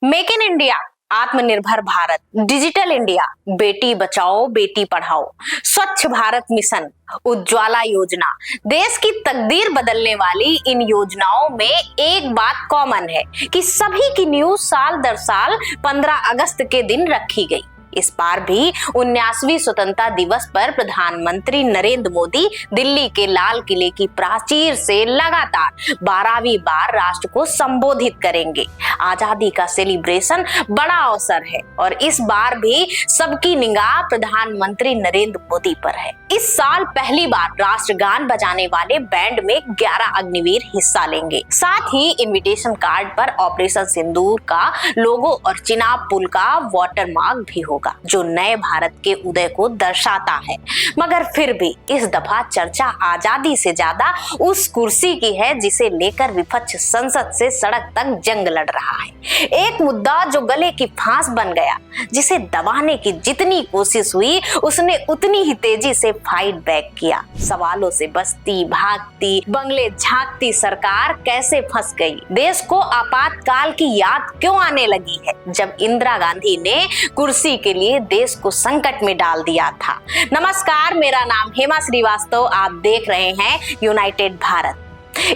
Make in India, आत्मनिर्भर Bharat, digital India, Beti Bachao Beti Padhao, स्वच्छ Bharat mission, Ujjwala योजना, देश की तकदीर बदलने वाली इन योजनाओं में एक बात कॉमन है कि सभी की न्यूज साल दर साल 15 अगस्त के दिन रखी गई। इस बार भी 19वीं स्वतंत्रता दिवस पर प्रधानमंत्री नरेंद्र मोदी दिल्ली के लाल किले की प्राचीर से लगातार 12वीं बार राष्ट्र को संबोधित करेंगे। आजादी का सेलिब्रेशन बड़ा अवसर है और इस बार भी सबकी निगाह प्रधानमंत्री नरेंद्र मोदी पर है। इस साल पहली बार राष्ट्रगान बजाने वाले बैंड में 11 अग्निवीर हिस्सा लेंगे। साथ ही इनविटेशन कार्ड पर ऑपरेशन सिंदूर का लोगो और चिनाब पुल का वाटरमार्क भी होगा, जो नए भारत के उदय को दर्शाता है। मगर फिर भी इस दफा चर्चा आजादी से ज्यादा उस कुर्सी की है जिसे लेकर विपक्ष संसद से सड़क तक जंग लड़ रहा है। एक मुद्दा जो गले की फांस बन गया, जिसे दबाने की जितनी कोशिश हुई उसने उतनी ही तेजी से फाइट बैक किया। सवालों से बचती भागती बंगले झांकती सरकार कैसे फंस गई? देश को आपातकाल की याद क्यों आने लगी है जब इंदिरा गांधी ने कुर्सी के लिए देश को संकट में डाल दिया था? नमस्कार, मेरा नाम हेमा श्रीवास्तव, आप देख रहे हैं यूनाइटेड भारत।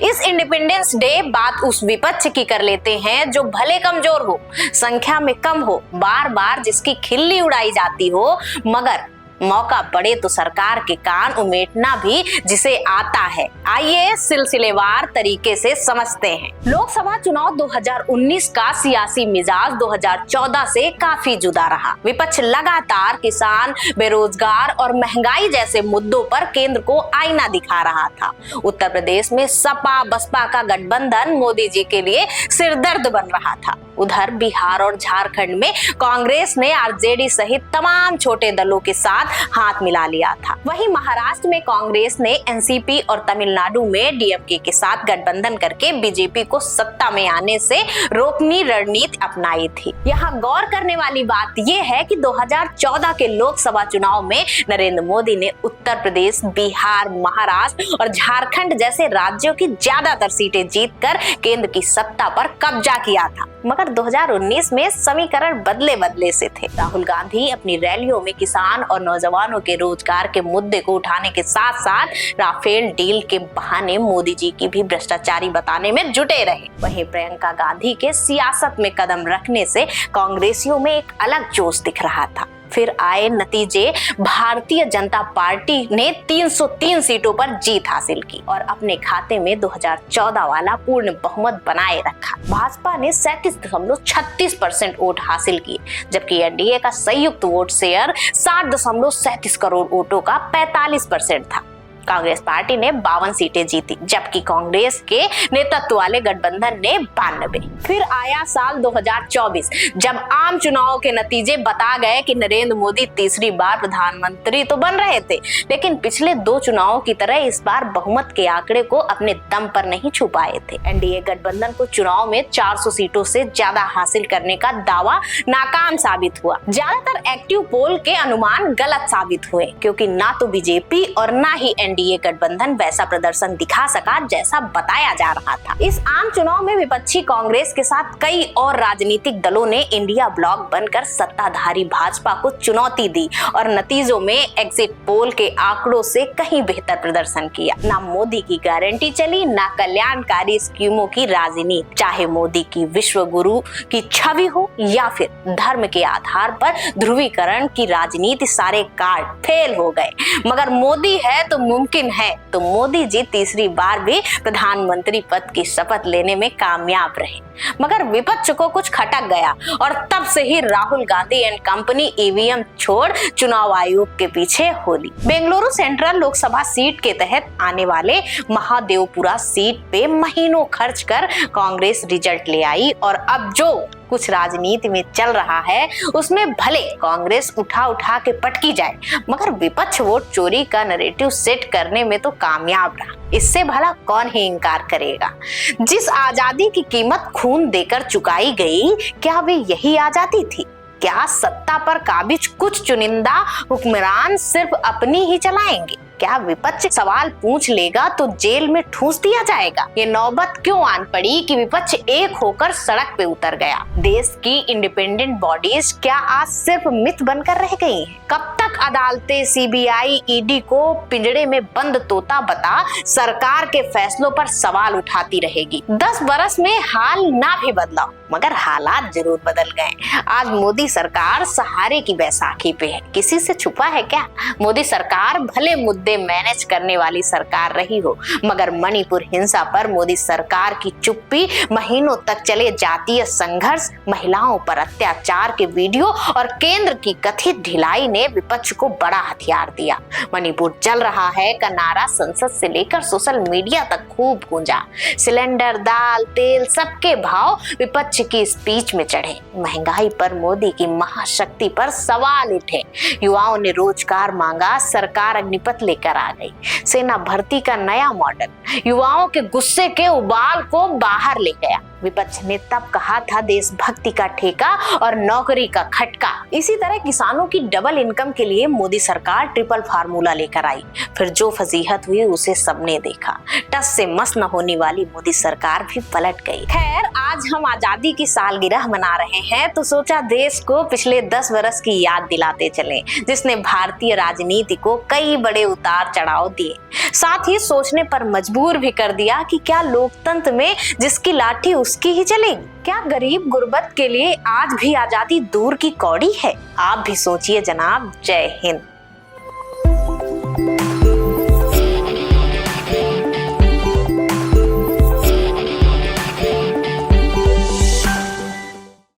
इस इंडिपेंडेंस डे बात उस विपक्ष की कर लेते हैं जो भले कमजोर हो, संख्या में कम हो, बार बार जिसकी खिल्ली उड़ाई जाती हो, मगर मौका पड़े तो सरकार के कान उमेटना भी जिसे आता है। आइए सिलसिलेवार तरीके से समझते हैं। लोकसभा चुनाव 2019 का सियासी मिजाज 2014 से काफी जुदा रहा। विपक्ष लगातार किसान, बेरोजगार और महंगाई जैसे मुद्दों पर केंद्र को आईना दिखा रहा था। उत्तर प्रदेश में सपा बसपा का गठबंधन मोदी जी के लिए सिरदर्द बन रहा था। उधर बिहार और झारखंड में कांग्रेस ने आरजेडी सहित तमाम छोटे दलों के साथ हाथ मिला लिया था। वहीं महाराष्ट्र में कांग्रेस ने एनसीपी और तमिलनाडु में डीएमके के साथ गठबंधन करके बीजेपी को सत्ता में आने से रोकने रणनीति अपनाई थी। यहाँ गौर करने वाली बात यह है कि 2014 के लोकसभा चुनाव में नरेंद्र मोदी ने उत्तर प्रदेश, बिहार, महाराष्ट्र और झारखंड जैसे राज्यों की ज्यादातर सीटें जीतकर केंद्र की सत्ता पर कब्जा किया था। मगर 2019 में समीकरण बदले बदले से थे। राहुल गांधी अपनी रैलियों में किसान और नौजवानों के रोजगार के मुद्दे को उठाने के साथ साथ राफेल डील के बहाने मोदी जी की भी भ्रष्टाचारी बताने में जुटे रहे। वहीं प्रियंका गांधी के सियासत में कदम रखने से कांग्रेसियों में एक अलग जोश दिख रहा था। फिर आए नतीजे, भारतीय जनता पार्टी ने 303 सीटों पर जीत हासिल की और अपने खाते में 2014 वाला पूर्ण बहुमत बनाए रखा। भाजपा ने 37.36% वोट हासिल किए, जबकि एनडीए का संयुक्त वोट शेयर 60.37 करोड़ वोटों का 45% था। कांग्रेस पार्टी ने 52 सीटें जीती, जबकि कांग्रेस के नेतृत्व वाले गठबंधन ने 92। फिर आया साल 2024, जब आम चुनाव के नतीजे बता गए कि नरेंद्र मोदी तीसरी बार प्रधानमंत्री तो बन रहे थे, लेकिन पिछले 2 चुनावों की तरह इस बार बहुमत के आंकड़े को अपने दम पर नहीं छू पाए थे। एनडीए गठबंधन को चुनाव में 400 सीटों से ज्यादा हासिल करने का दावा नाकाम साबित हुआ। ज्यादातर एक्टिव पोल के अनुमान गलत साबित हुए, क्योंकि ना तो बीजेपी और ना ही एनडीए गठबंधन वैसा प्रदर्शन दिखा सका जैसा बताया जा रहा था। इस आम चुनाव में विपक्षी कांग्रेस के साथ कई और राजनीतिक दलों ने इंडिया ब्लॉक बनकर सत्ताधारी भाजपा को चुनौती दी और नतीजों में एग्जिट पोल के आंकड़ों से कहीं बेहतर प्रदर्शन किया। ना मोदी की गारंटी चली, ना कल्याणकारी स्कीमों की राजनीति। चाहे मोदी की विश्व गुरु की छवि हो या फिर धर्म के आधार पर ध्रुवीकरण की राजनीति, सारे कार्ड फेल हो गए। मगर मोदी है तो मुमकिन है, तो मोदी जी तीसरी बार भी प्रधानमंत्री पद की शपथ लेने में कामयाब रहे। मगर विपक्ष को कुछ खटक गया और तब से ही Rahul Gandhi and company EVM छोड़ चुनाव आयोग के पीछे हो ली। बेंगलुरु सेंट्रल लोकसभा सीट के तहत आने वाले महादेवपुरा सीट पे महीनों खर्च कर कांग्रेस रिजल्ट ले आई और अब जो कुछ राजनीति में चल रहा है उसमें भले कांग्रेस उठा उठा के पटकी जाए, मगर विपक्ष वोट चोरी का नैरेटिव सेट करने में तो कामयाब रहा। इससे भला कौन ही इनकार करेगा? जिस आजादी की कीमत खून देकर चुकाई गई, क्या वे यही आजादी थी? क्या सत्ता पर काबिज कुछ चुनिंदा हुक्मरान सिर्फ अपनी ही चलाएंगे? क्या विपक्ष सवाल पूछ लेगा तो जेल में ठूस दिया जाएगा? ये नौबत क्यों आन पड़ी कि विपक्ष एक होकर सड़क पे उतर गया? देश की इंडिपेंडेंट बॉडीज क्या आज सिर्फ मिथ बनकर रह गई हैं? कब तक अदालतें सीबीआई ईडी को पिंजड़े में बंद तोता बता सरकार के फैसलों पर सवाल उठाती रहेगी? 10 बरस में हाल ना भी बदला मगर हालात जरूर बदल गए। आज मोदी सरकार सहारे की बैसाखी पे है। किसी से छुपा है क्या? मोदी सरकार भले मुद्दे मैनेज करने वाली सरकार रही हो मगर मणिपुर हिंसा पर मोदी सरकार की चुप्पी, महीनों तक चले जातीय संघर्ष, महिलाओं पर अत्याचार के वीडियो और केंद्र की कथित ढिलाई ने विपक्ष को बड़ा हथियार दिया। मणिपुर जल रहा है का नारा संसद से लेकर सोशल मीडिया तक खूब गूंजा। सिलेंडर, दाल, तेल सबके भाव विपक्ष की स्पीच में चढ़े। महंगाई पर मोदी की महाशक्ति पर सवाल उठे। युवाओं ने रोजगार मांगा, सरकार अग्निपथ लेकर आ गई। सेना भर्ती का नया मॉडल युवाओं के गुस्से के उबाल को बाहर ले गया। विपक्ष ने तब कहा था देशभक्ति का ठेका और नौकरी का खटका। इसी तरह किसानों की डबल इनकम के लिए मोदी सरकार ट्रिपल फार्मूला लेकर आई। फिर जो फजीहत हुई उसे सबने देखा। टस से मस न होने वाली मोदी सरकार भी पलट गई। खैर, आज हम आजादी की सालगिरह मना रहे हैं तो सोचा देश को पिछले 10 बरस की याद दिलाते चलें, जिसने भारतीय राजनीति को कई बड़े उतार चढ़ाव दिए, साथ ही सोचने पर मजबूर भी कर दिया कि क्या लोकतंत्र में जिसकी लाठी उसकी ही चलेगी? क्या गरीब गुर्बत के लिए आज भी आजादी दूर की कौड़ी है? आप भी सोचिए जनाब। जय हिंद।